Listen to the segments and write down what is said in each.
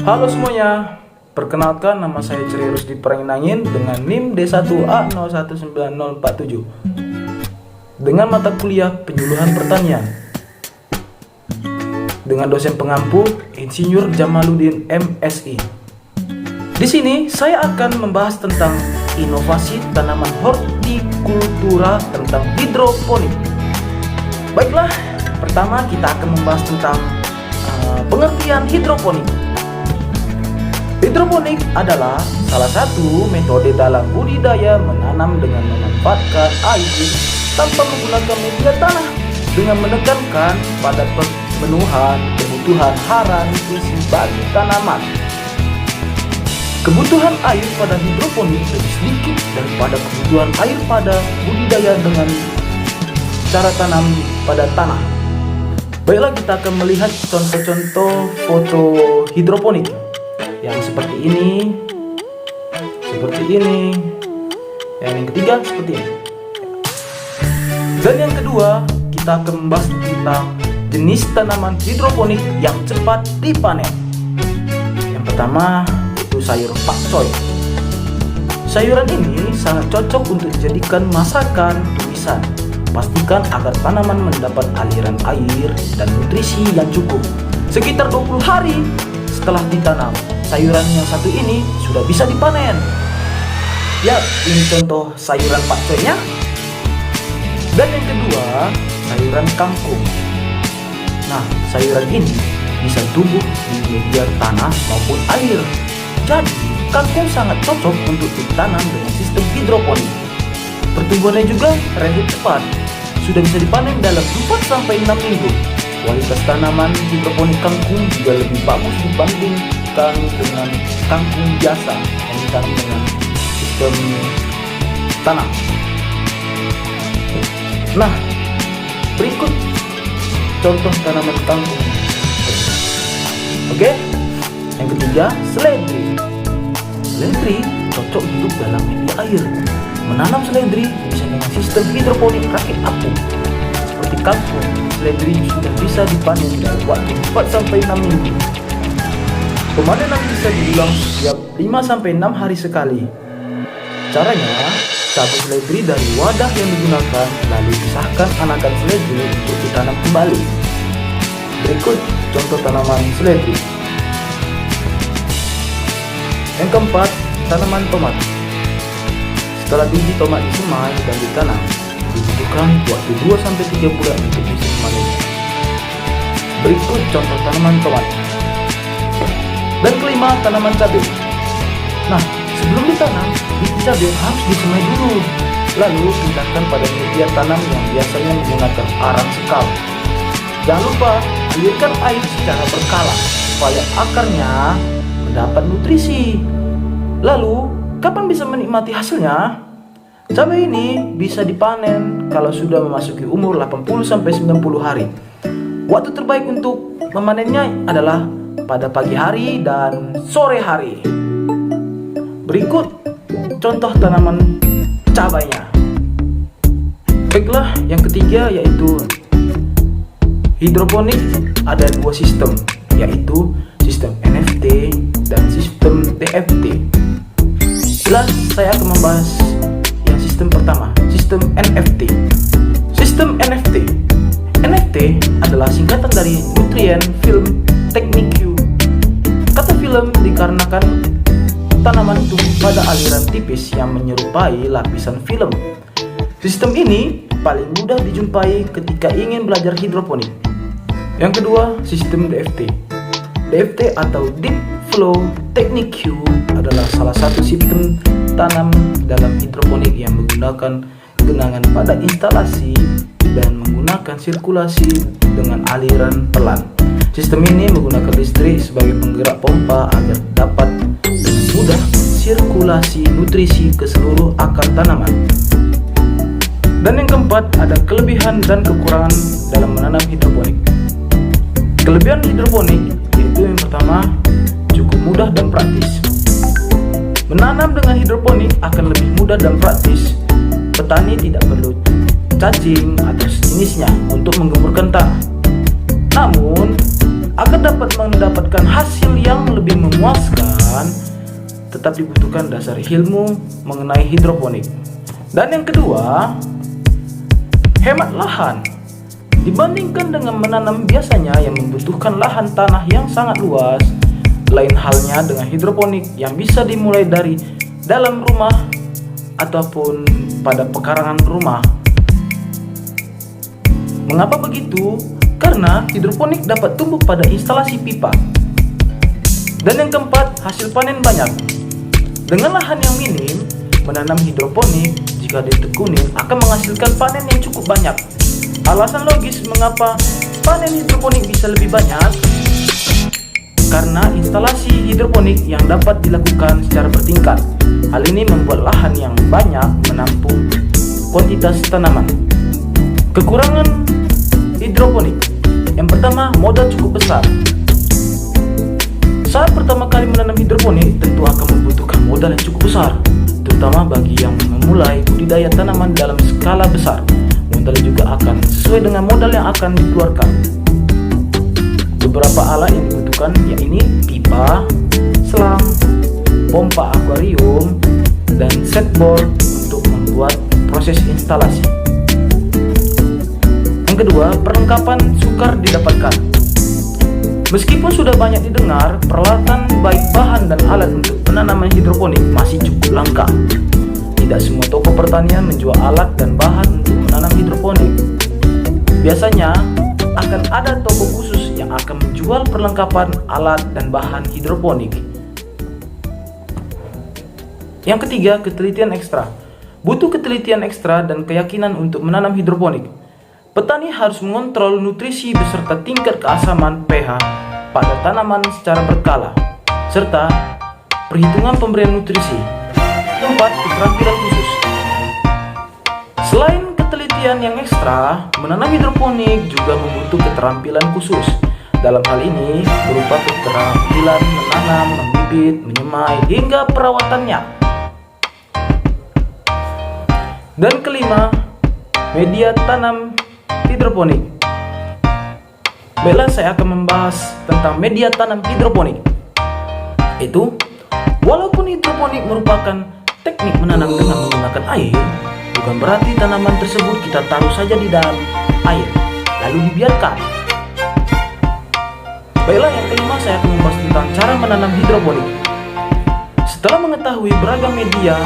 Halo semuanya, perkenalkan nama saya Ceria Rusdi Pranginangin dengan NIM D1A019047 dengan mata kuliah penyuluhan pertanian dengan dosen pengampu Insinyur Jamaluddin MSI. Di sini saya akan membahas tentang inovasi tanaman hortikultura tentang hidroponik. Baiklah, pertama kita akan membahas tentang pengertian hidroponik. Hidroponik adalah salah satu metode dalam budidaya menanam dengan memanfaatkan air tanpa menggunakan media tanah dengan menekankan pada pemenuhan kebutuhan hara nutrisi bagi tanaman. Kebutuhan air pada hidroponik lebih sedikit daripada kebutuhan air pada budidaya dengan cara tanam pada tanah. Baiklah, kita akan melihat contoh-contoh foto hidroponik yang seperti ini, yang ketiga seperti ini. Dan yang kedua, kita akan membahas tentang jenis tanaman hidroponik yang cepat dipanen. Yang pertama yaitu sayur pakcoy. Sayuran ini sangat cocok untuk dijadikan masakan tumisan. Pastikan agar tanaman mendapat aliran air dan nutrisi yang cukup. Sekitar 20 hari setelah ditanam, sayuran yang satu ini sudah bisa dipanen. Ya, ini contoh sayuran pakcoynya. Dan yang kedua, sayuran kangkung. Nah, sayuran ini bisa tumbuh di media tanah maupun air. Jadi, kangkung sangat cocok untuk ditanam dengan sistem hidroponik. Pertumbuhannya juga relatif cepat. Sudah bisa dipanen dalam 4-6 minggu. Kualitas tanaman hidroponik kangkung juga lebih bagus dibandingkan dengan kangkung biasa yang ditanam dengan sistem tanam. Nah, berikut contoh tanaman kangkung. Oke, yang ketiga, seledri. Seledri cocok hidup dalam media air. Menanam seledri bisa dengan sistem hidroponik rakit apung. Seperti kangkung, seledri sudah bisa dipanen dalam waktu 4-6 minggu. Pemanenan bisa diulang setiap 5-6 hari sekali. Caranya, cabut seledri dari wadah yang digunakan, lalu pisahkan anakan seledri untuk ditanam kembali. Berikut contoh tanaman seledri. Yang keempat, tanaman tomat. Setelah biji tomat disemai dan ditanam, dibutuhkan waktu 2-3 bulan untuk bisa dipanen. Berikut contoh tanaman tomat. Dan kelima, tanaman cabai. Nah, sebelum ditanam, biji cabai harus disemai dulu. Lalu pindahkan pada media tanam yang biasanya menggunakan arang sekam. Jangan lupa alirkan air secara berkala supaya akarnya mendapat nutrisi. Lalu, kapan bisa menikmati hasilnya? Cabai ini bisa dipanen kalau sudah memasuki umur 80-90 hari. Waktu terbaik untuk memanennya adalah pada pagi hari dan sore hari. Berikut contoh tanaman cabainya. Baiklah, yang ketiga yaitu hidroponik. Ada dua sistem, yaitu sistem NFT dan sistem DFT. Saya akan membahas yang sistem pertama, sistem NFT. Sistem NFT. NFT adalah singkatan dari Nutrient Film Technique. Kata film dikarenakan tanaman tumbuh pada aliran tipis yang menyerupai lapisan film. Sistem ini paling mudah dijumpai ketika ingin belajar hidroponik. Yang kedua, sistem DFT. DFT atau Deep Flow Technique adalah salah satu sistem tanam dalam hidroponik yang menggunakan genangan pada instalasi dan menggunakan sirkulasi dengan aliran pelan. Sistem ini menggunakan listrik sebagai penggerak pompa agar dapat dengan mudah sirkulasi nutrisi ke seluruh akar tanaman. Dan yang keempat, ada kelebihan dan kekurangan dalam menanam hidroponik. Kelebihan hidroponik yaitu yang pertama, cukup mudah dan praktis. Menanam dengan hidroponik akan lebih mudah dan praktis. Petani tidak perlu cacing atau sejenisnya untuk menggemburkan tanah. Namun, Agar dapat mendapatkan hasil yang lebih memuaskan, tetap dibutuhkan dasar ilmu mengenai hidroponik. Dan yang kedua, hemat lahan. Dibandingkan dengan menanam biasanya yang membutuhkan lahan tanah yang sangat luas, lain halnya dengan hidroponik yang bisa dimulai dari dalam rumah ataupun pada pekarangan rumah. Mengapa begitu? Karena hidroponik dapat tumbuh pada instalasi pipa. Dan yang keempat, hasil panen banyak. Dengan lahan yang minim, menanam hidroponik jika ditekunin akan menghasilkan panen yang cukup banyak. Alasan logis mengapa panen hidroponik bisa lebih banyak, karena instalasi hidroponik yang dapat dilakukan secara bertingkat. Hal ini membuat lahan yang banyak menampung kuantitas tanaman. Kekurangan hidroponik. Yang pertama, modal cukup besar. Saat pertama kali menanam hidroponik tentu akan membutuhkan modal yang cukup besar, terutama bagi yang memulai budidaya tanaman dalam skala besar. Modal juga akan sesuai dengan modal yang akan dikeluarkan. Beberapa alat yang dibutuhkan yaitu pipa, selang, pompa akuarium, dan set bor untuk membuat proses instalasi. Yang kedua, perlengkapan sukar didapatkan. Meskipun sudah banyak didengar, peralatan baik bahan dan alat untuk penanaman hidroponik masih cukup langka. Tidak semua toko pertanian menjual alat dan bahan untuk menanam hidroponik. Biasanya akan ada toko khusus yang akan menjual perlengkapan alat dan bahan hidroponik. Yang ketiga, ketelitian ekstra. Butuh ketelitian ekstra dan keyakinan untuk menanam hidroponik. Petani harus mengontrol nutrisi beserta tingkat keasaman pH pada tanaman secara berkala, serta perhitungan pemberian nutrisi. Keempat, keterampilan khusus. Selain ketelitian yang ekstra, menanam hidroponik juga membutuhkan keterampilan khusus. Dalam hal ini berupa keterampilan menanam, membibit, menyemai, hingga perawatannya. Dan kelima, media tanam hidroponik. Baiklah, saya akan membahas tentang media tanam hidroponik. Itu, walaupun hidroponik merupakan teknik menanam dengan menggunakan air, bukan berarti tanaman tersebut kita taruh saja di dalam air lalu dibiarkan. Baiklah, yang kelima saya akan membahas tentang cara menanam hidroponik. Setelah mengetahui beragam media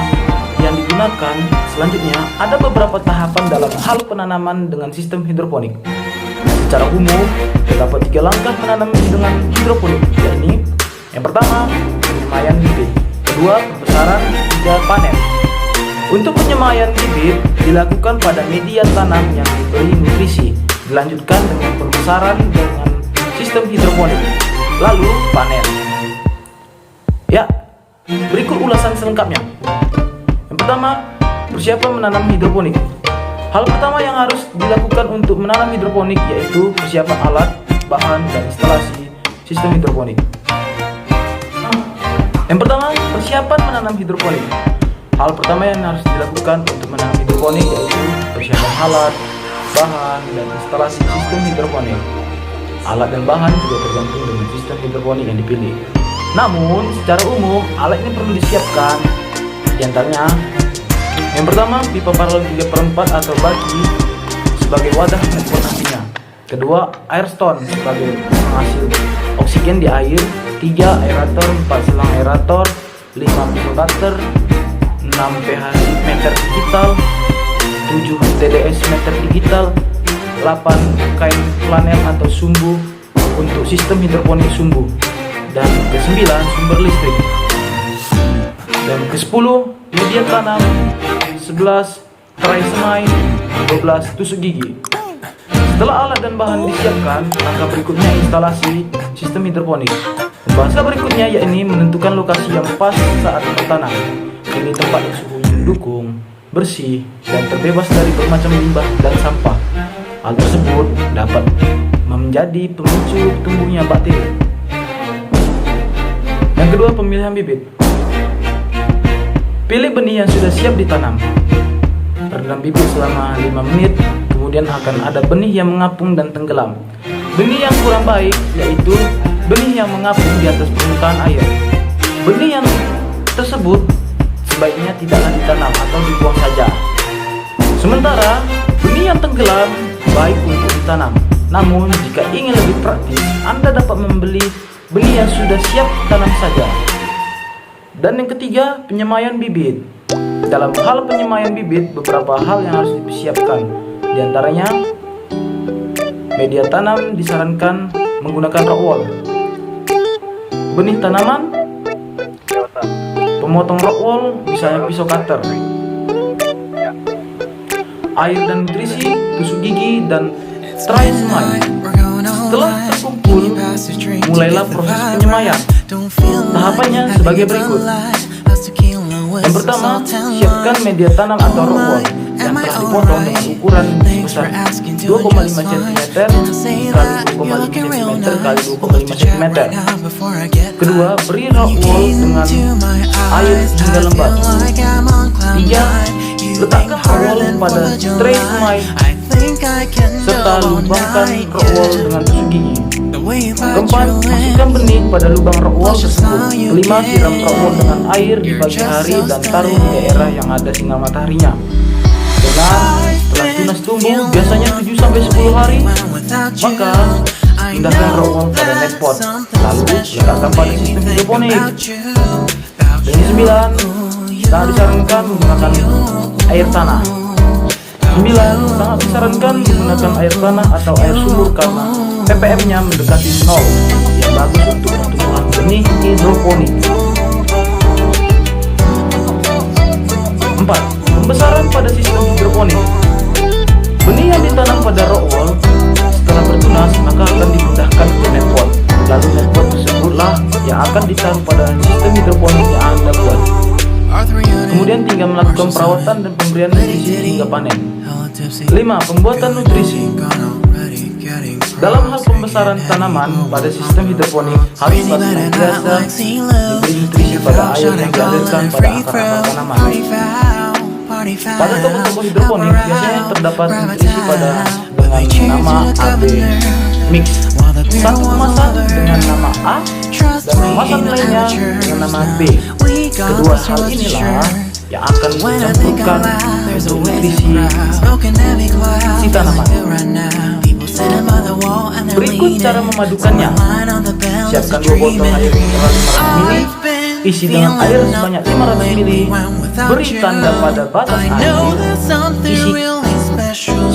yang digunakan, selanjutnya ada beberapa tahapan dalam hal penanaman dengan sistem hidroponik. Secara umum, terdapat 3 langkah menanam dengan hidroponik, yaitu yang pertama, penyemaian bibit, kedua, pembesaran, ketiga, panen. Untuk penyemaian bibit dilakukan pada media tanam yang diberi nutrisi, dilanjutkan dengan pembesaran dengan sistem hidroponik, lalu panen. Ya, berikut ulasan selengkapnya. Yang pertama, persiapan menanam hidroponik. Hal pertama yang harus dilakukan untuk menanam hidroponik yaitu persiapan alat, bahan, dan instalasi sistem hidroponik. Yang pertama, persiapan menanam hidroponik. Hal pertama yang harus dilakukan untuk menanam hidroponik yaitu persiapan alat, bahan, dan instalasi sistem hidroponik. Alat dan bahan juga tergantung dengan sistem hidroponik yang dipilih. Namun, secara umum, alat ini perlu disiapkan. Di antaranya, yang pertama, pipa paralel 3/4 atau baki sebagai wadah handphone apinya. Kedua, air stone sebagai penghasil oksigen di air. 3, aerator, 4 selang aerator, 5 filter, 6 pH meter digital, 7 TDS meter digital, 8 kain flanel atau sumbu untuk sistem hidroponik sumbu, dan ke-9 sumber listrik, dan ke-10 media tanam, 11 terai semai, 12 tusuk gigi. Setelah alat dan bahan disiapkan, langkah berikutnya instalasi sistem hidroponik. Pembahasan berikutnya yakni menentukan lokasi yang pas saat bertanam. Pilih tempat yang suhunya mendukung, bersih, dan terbebas dari bermacam limbah dan sampah. Hal tersebut dapat menjadi pemicu tumbuhnya bakteri. Yang kedua, pemilihan bibit. Pilih benih yang sudah siap ditanam. Rendam bibit selama 5 menit, kemudian akan ada benih yang mengapung dan tenggelam. Benih yang kurang baik yaitu benih yang mengapung di atas permukaan air. Benih yang tersebut sebaiknya tidaklah ditanam atau dibuang saja. Sementara benih yang tenggelam baik untuk ditanam. Namun jika ingin lebih praktis, Anda dapat membeli benih yang sudah siap tanam saja. Dan yang ketiga, penyemaian bibit. Dalam hal penyemaian bibit, beberapa hal yang harus dipersiapkan. Di antaranya, media tanam disarankan menggunakan rock wool. Benih tanaman, pemotong rock wool, misalnya pisau cutter. Air dan nutrisi, tusuk gigi, dan tray semai. Setelah terkumpul, mulailah proses penyemaian. Tahapannya sebagai berikut. Yang pertama, siapkan media tanam atau rock wool yang telah dipotong dengan ukuran sebesar 2,5 cm x 2,5 cm x 2,5 cm. Kedua, beri rock wool dengan air hingga lembab. Tiga, letakkan rock wool pada tray semai serta lubangkan rock wool dengan tusuk gigi. Keempat, masukkan benih pada lubang rock wool tersebut. Kelima, siram rock wool dengan air di pagi hari dan taruh di daerah yang ada sinar mataharinya. Keenam, setelah tunas tumbuh biasanya 7-10 hari, maka pindahkan rock wool pada net pot, lalu letakkan pada sistem hidroponik. Dan yang 9, sangat disarankan menggunakan air tanah. 9, sangat disarankan menggunakan air tanah atau air sumur karena ppm-nya mendekati 0, yang bagus untuk pertumbuhan benih hidroponik. 4. Pembesaran pada sistem hidroponik. Benih yang ditanam pada rock wool setelah bertunas maka akan dipindahkan ke net pot. Lalu net pot tersebutlah yang akan ditaruh pada sistem hidroponik yang Anda buat. Kemudian tinggal melakukan perawatan dan pemberian nutrisi hingga panen. 5. Pembuatan nutrisi. Dalam hal pembesaran tanaman pada sistem hidroponik haruslah senantiasa diberi nutrisi pada air yang dialirkan pada akar-akar tanaman. Pada toko-toko hidroponik biasanya terdapat nutrisi dengan nama AB Mix. Satu kemasan dengan nama A dan kemasan lainnya dengan nama B. Kedua hal inilah yang akan mencampurkan untuk nutrisi si tanaman. Berikut cara memadukannya. Siapkan 2 botol air mineral 500 ml, isi dengan air sebanyak 500 ml, beri tanda pada batas air,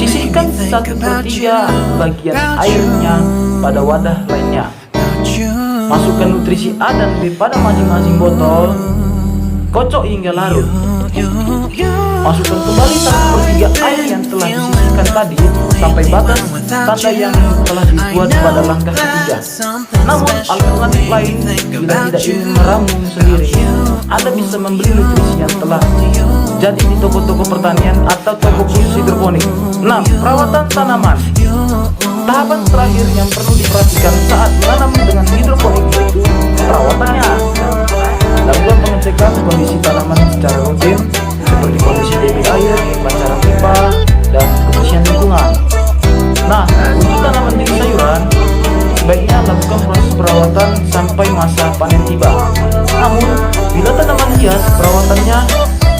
sisihkan 1/3 bagian airnya pada wadah lainnya. Masukkan nutrisi A dan B pada masing-masing botol, kocok hingga larut. Masukkan kembali 1/3 air yang telah disisihkan tadi sampai batas tanda yang telah dibuat pada langkah ketiga. Namun alternatif lain, bila tidak ingin meramu sendiri, Anda bisa membeli nutrisi yang telah jadi di toko-toko pertanian atau toko khusus hidroponik. 6. Perawatan tanaman. Tahapan terakhir yang perlu diperhatikan saat menanam dengan hidroponik yaitu perawatannya. Lakukan pengecekan kondisi tanaman secara rutin seperti kondisi debit air, pancaran pipa, dan kebersihan lingkungan. Nah, untuk tanaman jenis sayuran, sebaiknya lakukan proses perawatan sampai masa panen tiba. Namun, bila tanaman hias, perawatannya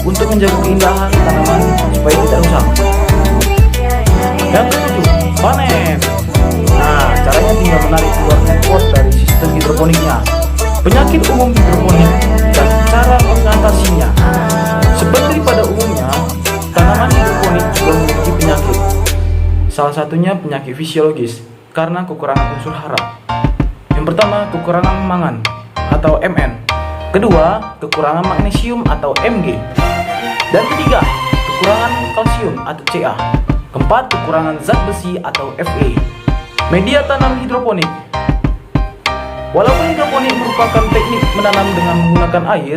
untuk menjaga keindahan tanaman supaya tidak rusak. Yang ketujuh, panen. Nah, caranya tinggal menarik keluar net pot dari sistem hidroponiknya. Penyakit umum hidroponik dan cara mengatasinya. Seperti pada umumnya, tanaman hidroponik juga memiliki penyakit. Salah satunya penyakit fisiologis karena kekurangan unsur hara. Yang pertama, kekurangan mangan atau Mn. Kedua, kekurangan magnesium atau Mg. Dan ketiga, kekurangan kalsium atau Ca. Keempat, kekurangan zat besi atau Fe. Media tanam hidroponik. Walaupun hidroponik merupakan teknik menanam dengan menggunakan air,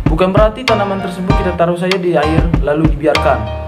bukan berarti tanaman tersebut kita taruh saja di air lalu dibiarkan.